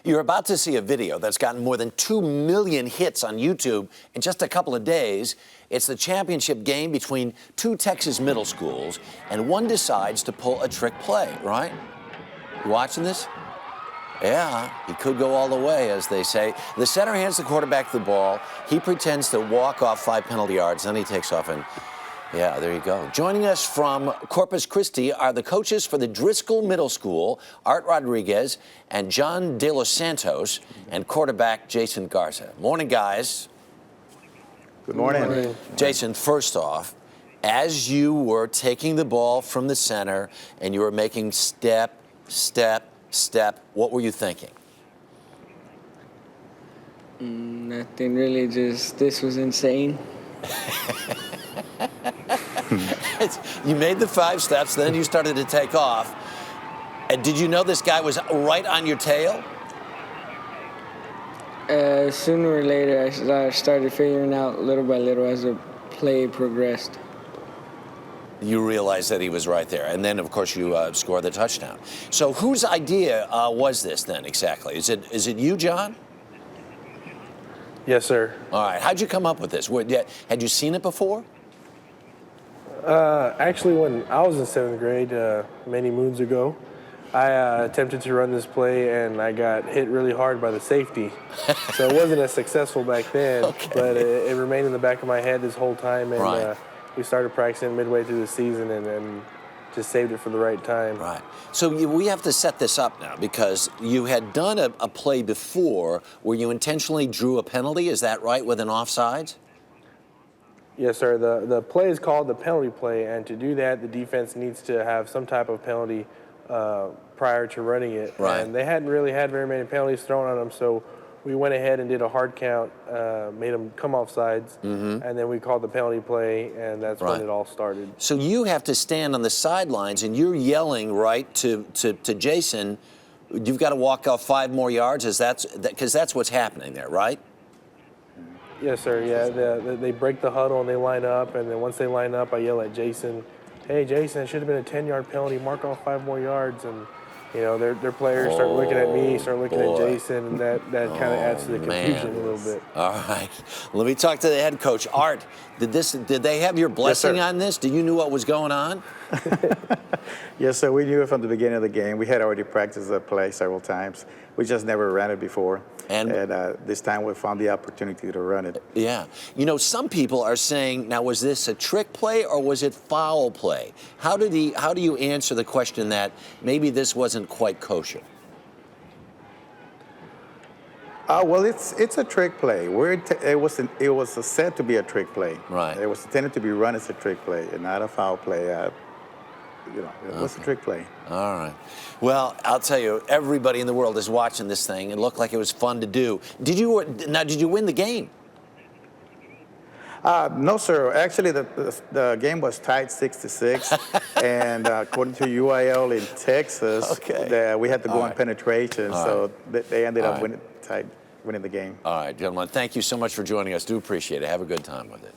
You're about to see a video that's gotten more than 2 million hits on YouTube in just a couple of days. It's the championship game between two Texas middle schools, and one decides to pull a trick play, right? You watching this? Yeah, he could go all the way, as they say. The center hands the quarterback the ball. He pretends to walk off 5 penalty yards, then he takes off and yeah, there you go. Joining us from Corpus Christi are the coaches for the Idriscoll Middle School, Art Rodriguez and John De Los Santos, and quarterback Jason Garza. Morning, guys. Good morning. Good morning. Jason, first off, as you were taking the ball from the center and you were making step, step, step, what were you thinking? Nothing really, just this was insane. You made the 5 steps, then you started to take off. And did you know this guy was right on your tail? Sooner or later, I started figuring out little by little as the play progressed. You realized that he was right there. And then, of course, you scored the touchdown. So whose idea was this then exactly? Is it you, John? Yes, sir. All right. How'd you come up with this? Had you seen it before? Actually, when I was in 7th grade, many moons ago, I attempted to run this play, and I got hit really hard by the safety. So it wasn't as successful back then, okay. But it remained in the back of my head this whole time, and right. We started practicing midway through the season and just saved it for the right time. Right. So we have to set this up now because you had done a play before where you intentionally drew a penalty. Is that right, with an offsides? Yes, sir. The play is called the penalty play, and to do that, the defense needs to have some type of penalty prior to running it. Right. And they hadn't really had very many penalties thrown on them, so we went ahead and did a hard count, made them come off sides, and then we called the penalty play, and that's right. when it all started. So you have to stand on the sidelines, and you're yelling, right, to Jason, you've got to walk off 5 more yards, because that's what's happening there, right? Yes, sir. Yeah, they break the huddle and they line up, and then once they line up, I yell at Jason, "Hey, Jason, it should have been a 10-yard penalty. Mark off 5 more yards." And you know, their players start looking at me, start looking at Jason, and that kind of adds to the confusion a little bit. All right, let me talk to the head coach, Art. Did they have your blessing on this? Did you know what was going on? Yes, sir. We knew it from the beginning of the game. We had already practiced the play several times. We just never ran it before. And this time we found the opportunity to run it. Yeah. You know, some people are saying, now, was this a trick play or was it foul play? How do you answer the question that maybe this wasn't quite kosher? Well, it's a trick play. It was said to be a trick play. Right. It was intended to be run as a trick play and not a foul play. You know, it was a trick play. All right. Well, I'll tell you, everybody in the world is watching this thing. It looked like it was fun to do. Did you win the game? No, sir. Actually, the game was tied 6-6, and according to UIL in Texas, we had to go on penetration, so they ended up winning the game. All right, gentlemen. Thank you so much for joining us. Do appreciate it. Have a good time with it.